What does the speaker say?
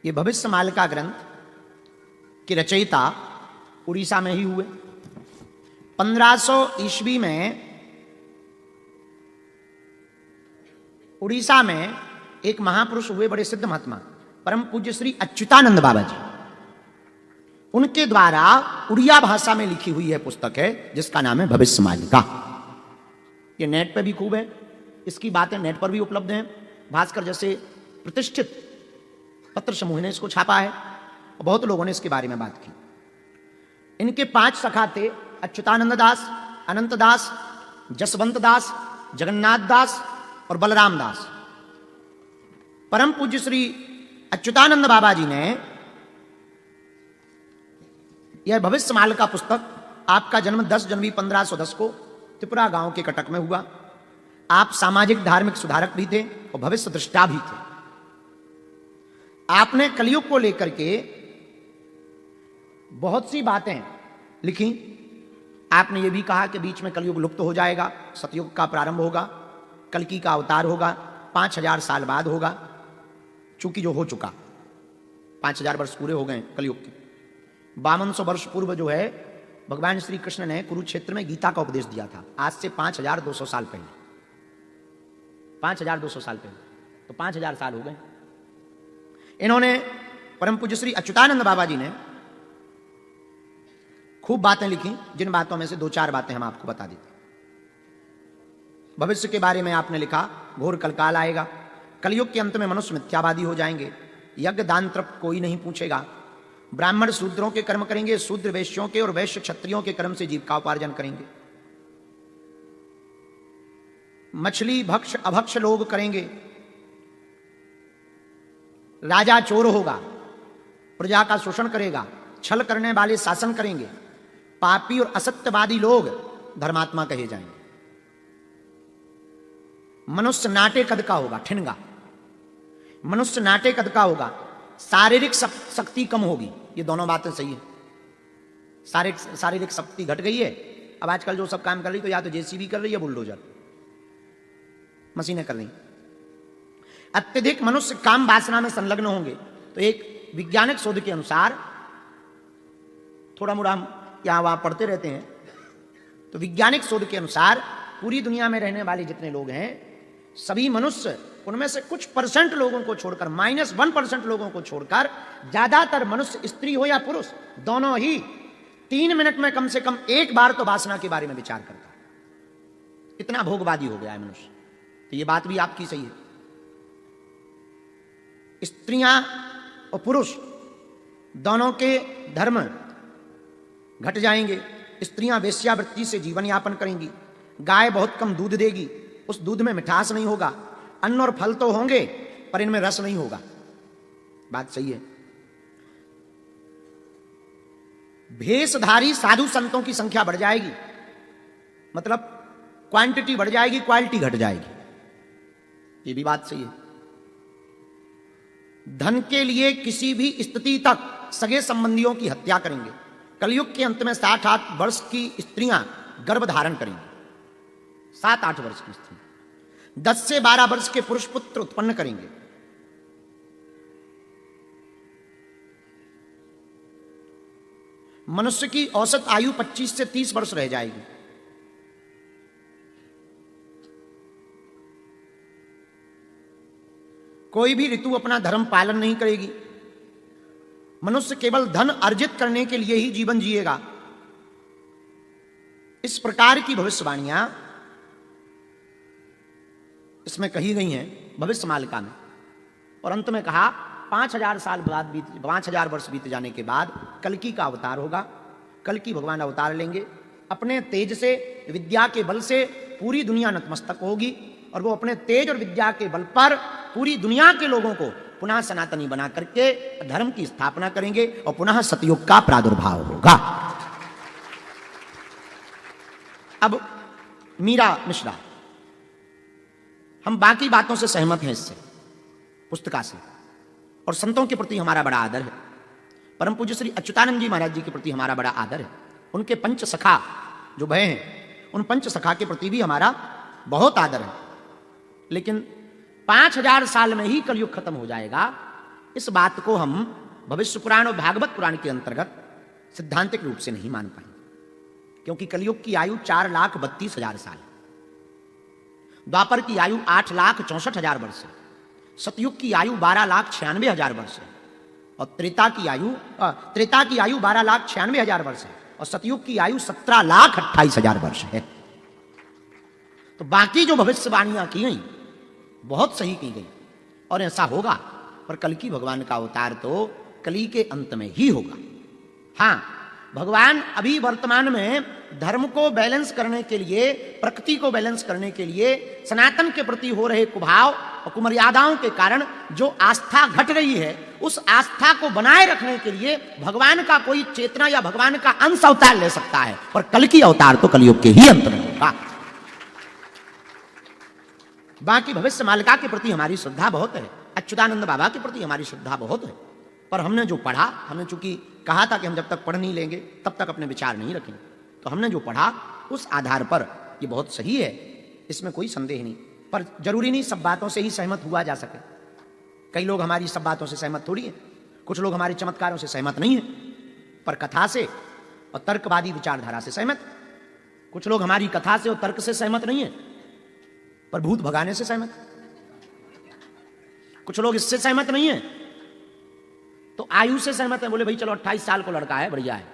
ये भविष्यमाल का ग्रंथ के रचयिता उड़ीसा में ही हुए। 1500 ईस्वी में उड़ीसा में एक महापुरुष हुए, बड़े सिद्ध महात्मा, परम पूज्य श्री अच्युतानंद बाबा जी। उनके द्वारा उड़िया भाषा में लिखी हुई है पुस्तक है, जिसका नाम है भविष्यमालिका। ये नेट पे भी खूब है, इसकी बातें नेट पर भी उपलब्ध हैं। भास्कर जैसे प्रतिष्ठित पत्र समूह ने इसको छापा है और बहुत लोगों ने इसके बारे में बात की। इनके 5 सखा थे, अच्युतानंद दास, अनंत दास, जसवंत दास, जगन्नाथ दास और बलराम दास। परम पूज्य श्री अच्युतानंद बाबा जी ने यह भविष्यमाल का पुस्तक, आपका जन्म 10 जनवरी 1510 को त्रिपुरा गांव के कटक में हुआ। आप सामाजिक धार्मिक सुधारक भी थे और भविष्य दृष्टा भी थे। आपने कलयुग को लेकर के बहुत सी बातें लिखी। आपने यह भी कहा कि बीच में कलयुग लुप्त हो जाएगा, सतयुग का प्रारंभ होगा, कल्कि का अवतार होगा, 5000 साल बाद होगा। चूंकि जो हो चुका, 5000 वर्ष पूरे हो गए कलयुग के। 5200 वर्ष पूर्व जो है भगवान श्री कृष्ण ने कुरुक्षेत्र में गीता का उपदेश दिया था, आज से 5200 साल पहले। 5200 साल पहले, तो 5000 साल हो गए। इन्होंने, परम पूज्य श्री अच्युतानंद बाबा जी ने खूब बातें लिखी, जिन बातों में से 2-4 बातें हम आपको बता देते। भविष्य के बारे में आपने लिखा, घोर कलकाल आएगा, कलयुग के अंत में मनुष्य मिथ्यावादी हो जाएंगे, यज्ञ दान तप कोई नहीं पूछेगा, ब्राह्मण शूद्रों के कर्म करेंगे, शूद्र वैश्यों के और वैश्य क्षत्रियों के कर्म से जीविकोपार्जन करेंगे, मछली भक्ष अभक्ष लोग करेंगे, राजा चोर होगा, प्रजा का शोषण करेगा, छल करने वाले शासन करेंगे, पापी और असत्यवादी लोग धर्मात्मा कहे जाएंगे, मनुष्य नाटे कद का होगा, ठिनगा, मनुष्य नाटे कद का होगा, शारीरिक शक्ति कम होगी। ये दोनों बातें सही है। शारीरिक शक्ति घट गई है। अब आजकल जो सब काम कर रही, तो या तो जेसीबी कर रही है, बुलडोजर, मशीनें कर रही। अत्यधिक मनुष्य काम वासना में संलग्न होंगे। तो एक वैज्ञानिक शोध के अनुसार, थोड़ा मोड़ा हम यहां वहां पढ़ते रहते हैं, तो वैज्ञानिक शोध के अनुसार पूरी दुनिया में रहने वाले जितने लोग हैं, सभी मनुष्य, उनमें से कुछ परसेंट लोगों को छोड़कर, -1% लोगों को छोड़कर, ज्यादातर मनुष्य, स्त्री हो या पुरुष, दोनों ही 3 मिनट में कम से कम एक बार तो वासना के बारे में विचार करता है। इतना भोगवादी हो गया है मनुष्य। तो ये बात भी आपकी सही है। स्त्रियां और पुरुष दोनों के धर्म घट जाएंगे। स्त्रियां वेश्यावृत्ति से जीवन यापन करेंगी। गाय बहुत कम दूध देगी, उस दूध में मिठास नहीं होगा। अन्न और फल तो होंगे, पर इनमें रस नहीं होगा। बात सही है। भेषधारी साधु संतों की संख्या बढ़ जाएगी, मतलब क्वांटिटी बढ़ जाएगी, क्वालिटी घट जाएगी। ये भी बात सही है। धन के लिए किसी भी स्थिति तक सगे संबंधियों की हत्या करेंगे। कलयुग के अंत में 7-8 वर्ष की स्त्रियां गर्भ धारण करेंगी। 7-8 वर्ष की स्त्री 10 से 12 वर्ष के पुरुष पुत्र उत्पन्न करेंगे। मनुष्य की औसत आयु 25 से 30 वर्ष रह जाएगी। कोई भी ऋतु अपना धर्म पालन नहीं करेगी। मनुष्य केवल धन अर्जित करने के लिए ही जीवन जिएगा। इस प्रकार की भविष्यवाणियां इसमें कही गई हैं भविष्यमालिका में। और अंत में कहा 5000 वर्ष बीत जाने के बाद कल्कि का अवतार होगा। कल्कि भगवान अवतार लेंगे, अपने तेज से, विद्या के बल से पूरी दुनिया नतमस्तक होगी, और वो अपने तेज और विद्या के बल पर पूरी दुनिया के लोगों को पुनः सनातनी बना करके धर्म की स्थापना करेंगे और पुनः सतयुग का प्रादुर्भाव होगा। अब मीरा मिश्रा, हम बाकी बातों से सहमत हैं, इससे पुस्तिका से, और संतों के प्रति हमारा बड़ा आदर है। परम पूज्य श्री अच्युतानंद जी महाराज जी के प्रति हमारा बड़ा आदर है। उनके पंच सखा जो भय हैं, उन पंच सखा के प्रति भी हमारा बहुत आदर है। लेकिन 5000 साल में ही कलयुग खत्म हो जाएगा, इस बात को हम भविष्य पुराण और भागवत पुराण के अंतर्गत सिद्धांतिक रूप से नहीं मान पाएंगे, क्योंकि कलयुग की आयु 4,32,000 साल, द्वापर की आयु 8,64,000 वर्ष है, सतयुग की आयु 12,96,000 वर्ष है, और त्रेता की आयु 12,96,000 वर्ष है, और सतयुग की आयु 17,28,000 वर्ष है। तो बाकी जो भविष्यवाणियां की गई बहुत सही की गई, और ऐसा होगा, पर कल की भगवान का अवतार तो कली के अंत में ही होगा। हां, भगवान अभी वर्तमान में धर्म को बैलेंस करने के लिए, प्रकृति को बैलेंस करने के लिए, सनातन के प्रति हो रहे कुभाव और कुमर्यादाओं के कारण जो आस्था घट रही है, उस आस्था को बनाए रखने के लिए भगवान का कोई चेतना या भगवान का अंश अवतार ले सकता है, पर कल की अवतार तो कलयुग के ही अंत में होगा। बाकी भविष्य मालिका के प्रति हमारी श्रद्धा बहुत है, अच्युतानंद बाबा के प्रति हमारी श्रद्धा बहुत है, पर हमने जो पढ़ा, हमने चूंकि कहा था कि हम जब तक पढ़ नहीं लेंगे तब तक अपने विचार नहीं रखेंगे, तो हमने जो पढ़ा उस आधार पर ये बहुत सही है, इसमें कोई संदेह नहीं। पर जरूरी नहीं सब बातों से ही सहमत हुआ जा सके। कई लोग हमारी सब बातों से सहमत थोड़ी है, कुछ लोग हमारे चमत्कारों से सहमत नहीं है, पर कथा से और तर्कवादी विचारधारा से सहमत। कुछ लोग हमारी कथा से और तर्क से सहमत नहीं है, पर भूत भगाने से सहमत। कुछ लोग इससे सहमत नहीं है तो आयु से सहमत है, बोले भाई चलो 28 साल को लड़का है, बढ़िया है,